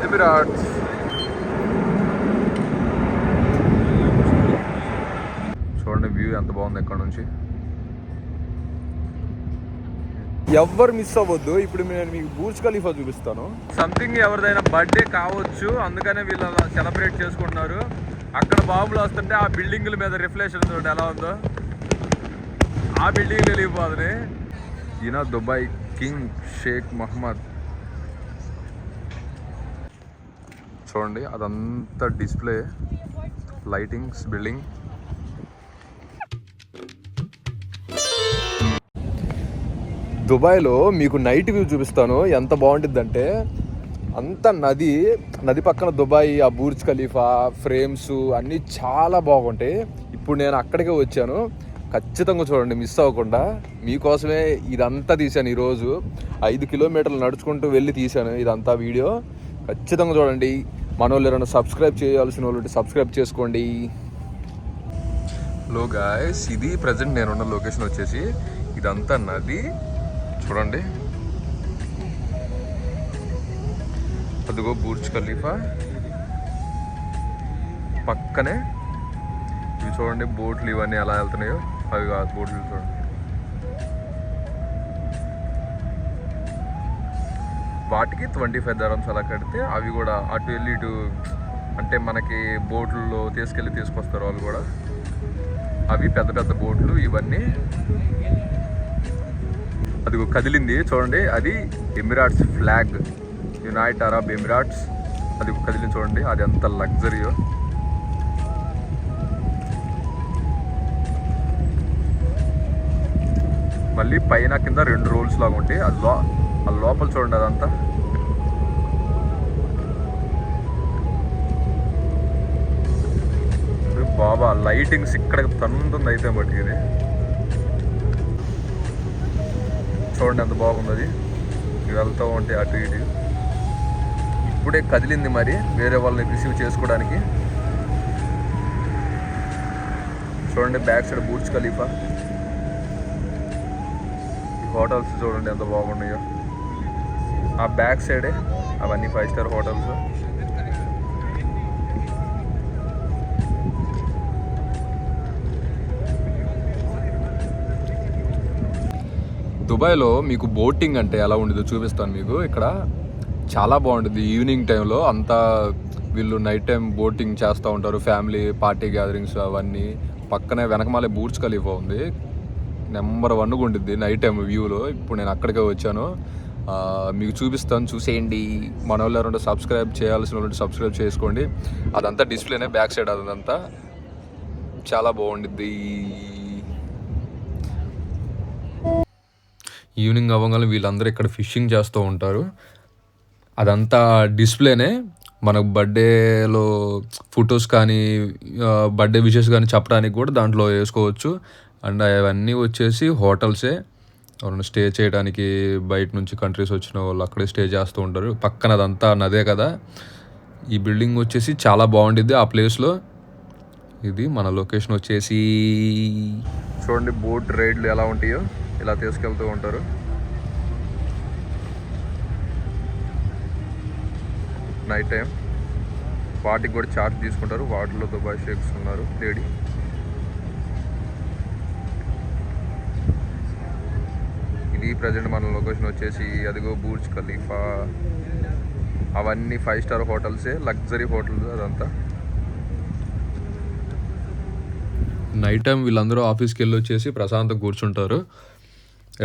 ఎమిరాట్స్. చూడండి వ్యూ ఎంత బాగుంది ఇక్కడ నుంచి. ఎవ్వరు మిస్ అవ్వద్దు. ఇప్పుడు నేను మీకు బుర్జ్ ఖలీఫా చూపిస్తాను. సంథింగ్ ఎవరిదైనా బర్త్డే కావచ్చు, అందుకనే వీళ్ళు అలా సెలబ్రేట్ చేసుకుంటున్నారు. అక్కడ బాంబులు వస్తుంటే ఆ బిల్డింగ్ల మీద రిఫ్లెక్షన్ చూడండి ఎలా ఉందో. ఆ బిల్డింగ్ వెళ్ళిపోతుంది. ఈయన దుబాయ్ కింగ్ షేక్ మహమ్మద్. చూడండి అదంతా డిస్ప్లే, లైటింగ్స్, బిల్డింగ్. దుబాయ్లో మీకు నైట్ వ్యూ చూపిస్తాను. ఎంత బాగుంటుందంటే అంత నది పక్కన దుబాయ్, ఆ బుర్జ్ ఖలీఫా ఫ్రేమ్స్ అన్నీ చాలా బాగుంటాయి. ఇప్పుడు నేను అక్కడికే వచ్చాను. ఖచ్చితంగా చూడండి, మిస్ అవ్వకుండా. మీకోసమే ఇదంతా తీశాను. ఈరోజు 5 కిలోమీటర్లు నడుచుకుంటూ వెళ్ళి తీశాను ఇదంతా వీడియో. ఖచ్చితంగా చూడండి. మన వాళ్ళు ఎవరైనా సబ్స్క్రైబ్ చేయాల్సిన వాళ్ళు సబ్స్క్రైబ్ చేసుకోండి. హలో గాయ్స్, ఇది ప్రజెంట్ నేనున్న లొకేషన్ వచ్చేసి ఇదంతా నది. చూడండి అదిగో బుర్జ్ ఖలీఫా పక్కనే ఇవి చూడండి బోట్లు ఇవన్నీ ఎలా వెళ్తున్నాయో. అవి కాదు బోట్లు చూడండి. వాటికి 25 dirhams అలా కడితే అవి కూడా అటు వెళ్ళి ఇటు, అంటే మనకి బోట్లలో తీసుకొస్తారు వాళ్ళు కూడా. అవి పెద్ద పెద్ద బోట్లు ఇవన్నీ. అది కదిలింది చూడండి, అది ఎమిరాట్స్ ఫ్లాగ్, యునైటెడ్ అరబ్ ఎమిరాట్స్. అది కదిలింది చూడండి, అది ఎంత లగ్జరీయో. మళ్ళీ పైన కింద 2 రోల్స్ లాగా ఉంటాయి. ఆ లోపల చూడండి అదంతా. బాబా లైటింగ్స్ ఇక్కడ తన్నుతుంది అయితే బట్టి ఇది చూడండి ఎంత బాగుంది. అది వెళ్తూ ఉంటే అటు ఇటు. ఇప్పుడే కదిలింది మరి వేరే వాళ్ళని రిసీవ్ చేసుకోవడానికి. చూడండి బ్యాక్ సైడ్ బుర్జ్ ఖలీఫా. ఈ హోటల్స్ చూడండి ఎంత బాగున్నాయో. ఆ బ్యాక్ సైడే అవన్నీ 5 స్టార్ హోటల్స్. దుబాయ్లో మీకు బోటింగ్ అంటే ఎలా ఉండేదో చూపిస్తాను మీకు. ఇక్కడ చాలా బాగుంటుంది. ఈవినింగ్ టైంలో అంతా వీళ్ళు నైట్ టైం బోటింగ్ చేస్తూ ఉంటారు. ఫ్యామిలీ పార్టీ గ్యాదరింగ్స్ అవన్నీ. పక్కనే వెనకమాలే బుర్జ్ ఖలీఫా ఉంది. నెంబర్ 1గా ఉంటుంది నైట్ టైం వ్యూలో. ఇప్పుడు నేను అక్కడికే వచ్చాను, మీకు చూపిస్తాను, చూసేయండి. మన వాళ్ళు ఎవరంటే సబ్స్క్రైబ్ చేయాల్సిన వాళ్ళు సబ్స్క్రైబ్ చేసుకోండి. అదంతా డిస్ప్లేనే బ్యాక్ సైడ్. అదంతా చాలా బాగుంటుంది. ఈవినింగ్ అవ్వగానే వీళ్ళందరూ ఇక్కడ ఫిషింగ్ చేస్తూ ఉంటారు. అదంతా డిస్ప్లేనే. మనకు బర్త్డేలో ఫొటోస్ కానీ బర్త్డే విషెస్ కానీ చెప్పడానికి కూడా దాంట్లో వేసుకోవచ్చు. అండ్ అవన్నీ వచ్చేసి హోటల్సే. ఎవరైనా స్టే చేయడానికి బయట నుంచి కంట్రీస్ వచ్చిన వాళ్ళు అక్కడే స్టే చేస్తూ ఉంటారు. పక్కన అదంతా నదే కదా. ఈ బిల్డింగ్ వచ్చేసి చాలా బాగుంటుంది ఆ ప్లేస్లో. ఇది మన లొకేషన్ వచ్చేసి. చూడండి బోట్ రైడ్లు ఎలా ఉంటాయో, ఇలా తీసుకెళ్తూ ఉంటారు. నైట్ టైం వాటికి కూడా ఛార్జ్ తీసుకుంటారు. వాటిలో దుబాయ్ షేక్స్ ఉన్నారు లేడీ. ఇది ప్రజెంట్ మన లొకేషన్ వచ్చేసి అదిగో బుర్జ్ ఖలీఫా. అవన్నీ 5 స్టార్ హోటల్సే, లగ్జరీ హోటల్స్ అదంతా. నైట్ టైం వీళ్ళందరూ ఆఫీస్కి వెళ్ళి వచ్చేసి ప్రశాంతంగా కూర్చుంటారు.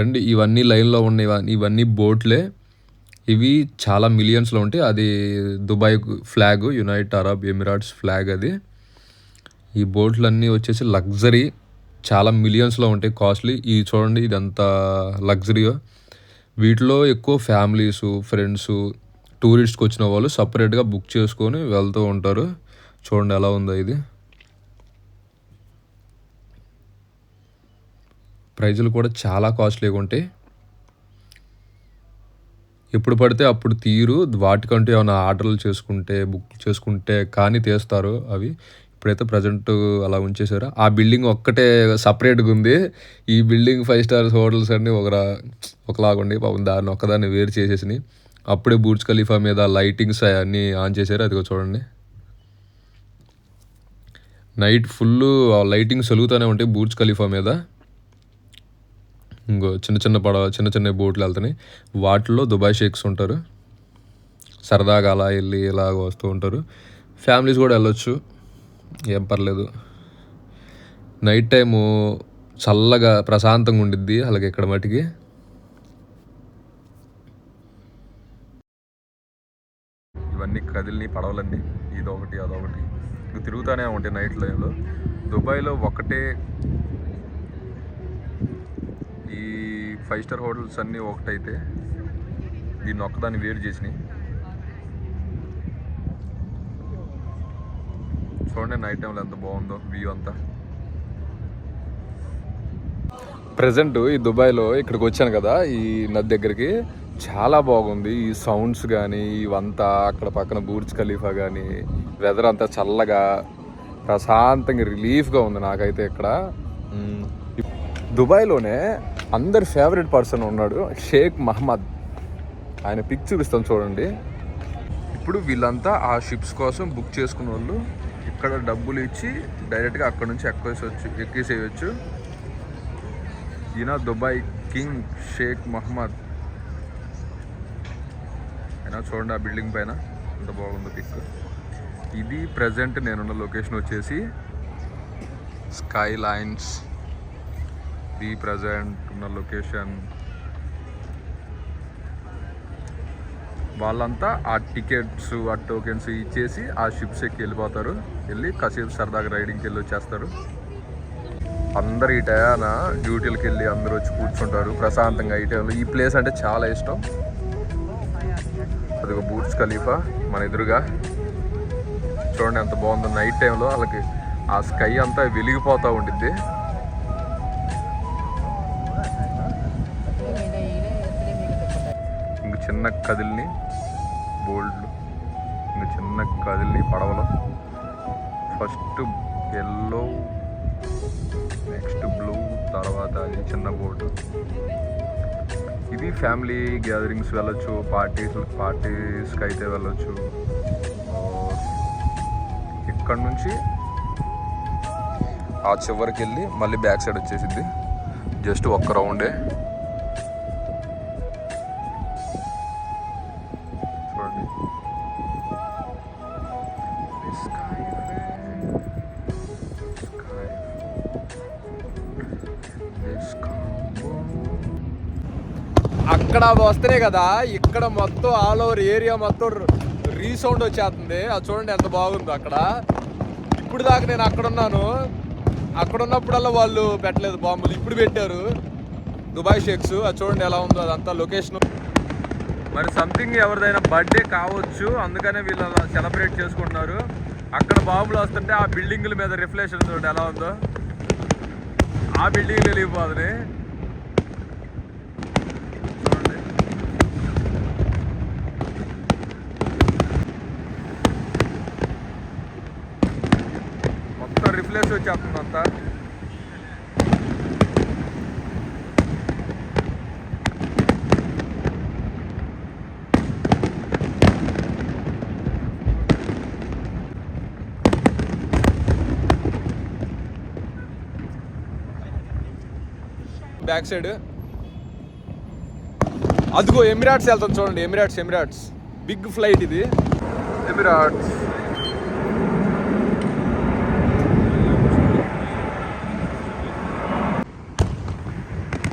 అండ్ ఇవన్నీ లైన్లో ఉన్న ఇవన్నీ బోట్లే. ఇవి చాలా మిలియన్స్లో ఉంటాయి. అది Dubai flag, United Arab Emirates flag అది. ఈ బోట్లన్నీ వచ్చేసి లగ్జరీ, చాలా మిలియన్స్లో ఉంటాయి, కాస్ట్లీ. ఇది చూడండి ఇదంతా లగ్జరీయో. వీటిలో ఎక్కువ ఫ్యామిలీస్, ఫ్రెండ్స్, టూరిస్ట్కి వచ్చిన వాళ్ళు సపరేట్గా బుక్ చేసుకొని వెళ్తూ ఉంటారు. చూడండి ఎలా ఉందో ఇది. ప్రైజులు కూడా చాలా కాస్ట్లీగా ఉంటాయి. ఎప్పుడు పడితే అప్పుడు తీరు. వాటికంటే ఏమైనా ఆర్డర్లు బుక్ చేసుకుంటే కానీ తీస్తారు అవి. ఇప్పుడైతే ప్రజెంట్ అలా ఉంచేశారు. ఆ బిల్డింగ్ ఒక్కటే సపరేట్గా ఉంది. ఈ బిల్డింగ్ 5 స్టార్ హోటల్స్ అన్నీ ఒకలాగా ఉండి పాపం దాన్ని ఒక్కదాన్ని వేరు చేసేసినాయి. అప్పుడే బుర్జ్ ఖలీఫా మీద లైటింగ్స్ అవన్నీ ఆన్ చేశారు. అదిగో చూడండి, నైట్ ఫుల్ లైటింగ్స్ వెలుగుతూనే ఉంటాయి బుర్జ్ ఖలీఫా మీద. ఇంకో చిన్న చిన్న బోట్లు వెళ్తున్నాయి. వాటిల్లో దుబాయ్ షేక్స్ ఉంటారు. సరదాగా అలా వెళ్ళి ఇలాగ వస్తూ ఉంటారు. ఫ్యామిలీస్ కూడా వెళ్ళొచ్చు, ఏం పర్లేదు. నైట్ టైము చల్లగా ప్రశాంతంగా ఉండిద్ది అలాగే ఇక్కడ మటుకి. ఇవన్నీ కదిలిని పడవలన్నీ, ఇదొకటి అదొకటి ఇవి తిరుగుతూనే ఉంటాయి నైట్ లైన్లో. దుబాయ్లో ఒకటే ఈ 5 స్టార్ హోటల్స్ అన్నీ ఒకటైతే దీన్ని ఒక్కదాన్ని వేరు చేసినాయి. చూడండి నైట్ టైంలో ఎంత బాగుందో వ్యూ అంతా. ప్రజెంట్ ఈ దుబాయ్లో ఇక్కడికి వచ్చాను కదా, ఈ నది దగ్గరికి. చాలా బాగుంది ఈ సౌండ్స్ కానీ ఇవంతా. అక్కడ పక్కన బుర్జ్ ఖలీఫా కానీ, వెదర్ అంతా చల్లగా ప్రశాంతంగా రిలీఫ్గా ఉంది నాకైతే ఇక్కడ. దుబాయ్లోనే అందరి ఫేవరెట్ పర్సన్ ఉన్నాడు, షేక్ మహమ్మద్. ఆయన పిక్ చూపిస్తాను చూడండి. ఇప్పుడు వీళ్ళంతా ఆ షిప్స్ కోసం బుక్ చేసుకున్న వాళ్ళు ఇక్కడ డబ్బులు ఇచ్చి డైరెక్ట్గా అక్కడ నుంచి ఎక్కేసేయచ్చు. ఈయన దుబాయ్ కింగ్ షేక్ మహమ్మద్. అయినా చూడండి ఆ బిల్డింగ్ పైన ఎంత బాగుందో పిక్. ఇది ప్రజెంట్ నేనున్న లొకేషన్ వచ్చేసి స్కై లైన్స్. ఇది ప్రజెంట్ ఉన్న లొకేషన్. వాళ్ళంతా ఆ టికెట్స్ ఆ టోకెన్స్ ఇచ్చేసి ఆ షిప్స్ ఎక్కి వెళ్ళిపోతారు. వెళ్ళి కాసేపు సరదాగా రైడింగ్కి వెళ్ళి వచ్చేస్తారు. అందరు ఈ టయాన డ్యూటీలకు వెళ్ళి అందరూ వచ్చి కూర్చుంటారు ప్రశాంతంగా ఈ టైంలో. ఈ ప్లేస్ అంటే చాలా ఇష్టం. అదిగో బుర్జ్ ఖలీఫా మన ఎదురుగా. చూడండి ఎంత బాగుందో నైట్ టైంలో. వాళ్ళకి ఆ స్కై అంతా వెలిగిపోతూ ఉండిద్ది. ఇంక చిన్న కదిలిని బోల్డ్లు, ఇంక చిన్న కదిలిని పడవలు. ఫస్ట్ ఎల్లో, నెక్స్ట్ బ్లూ, తర్వాత అది చిన్న బోటు. ఇది ఫ్యామిలీ గ్యాదరింగ్స్ వెళ్ళొచ్చు, పార్టీస్కి అయితే వెళ్ళొచ్చు. ఇక్కడ నుంచి ఆ చివరికి వెళ్ళి మళ్ళీ బ్యాక్ సైడ్ వచ్చేసిద్ది. జస్ట్ ఒక్క రౌండే. చూడండి అక్కడ వస్తేనే కదా ఇక్కడ మొత్తం ఆల్ ఓవర్ ఏరియా మొత్తం రీసౌండ్ వచ్చేస్తుంది. అది చూడండి ఎంత బాగుందో అక్కడ. ఇప్పుడు దాకా నేను అక్కడున్నాను, అక్కడ ఉన్నప్పుడల్లా వాళ్ళు పెట్టలేదు బాంబులు, ఇప్పుడు పెట్టారు దుబాయ్ షేక్స్. అది చూడండి ఎలా ఉందో అదంతా లొకేషన్. మరి సంథింగ్ ఎవరిదైనా బర్త్డే కావచ్చు, అందుకనే వీళ్ళు అలా సెలబ్రేట్ చేసుకుంటున్నారు. అక్కడ బాంబులు వస్తుంటే ఆ బిల్డింగుల మీద రిఫ్లెక్షన్ చూడండి ఎలా ఉందో. ఆ బిల్డింగ్లు వెళ్ళిపోతుంది. మొత్తం రిఫ్లెక్స్ వచ్చేస్తుంది అంతా. బ్యాక్ సైడ్ అదిగో ఎమిరాట్స్ వెళ్తాం చూడండి. ఎమిరాట్స్ బిగ్ ఫ్లైట్ ఇది. ఎమిరాట్స్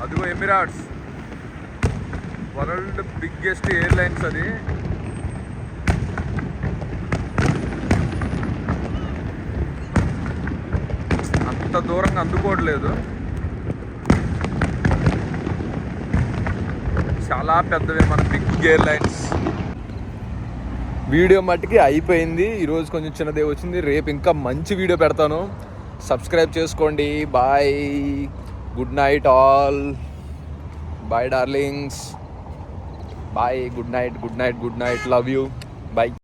అదిగో ఎమిరాట్స్ వరల్డ్ బిగ్గెస్ట్ ఎయిర్లైన్స్ అది. అంత దూరంగా అందుకోవట్లేదు, చాలా పెద్దవే మన బిగ్ ఎయిర్లైన్స్. వీడియో మట్టుకి అయిపోయింది. ఈరోజు కొంచెం చిన్నదే వచ్చింది. రేపు ఇంకా మంచి వీడియో పెడతాను. సబ్స్క్రైబ్ చేసుకోండి. Bye, good night all. Bye darlings. Bye, good night. Love you. Bye.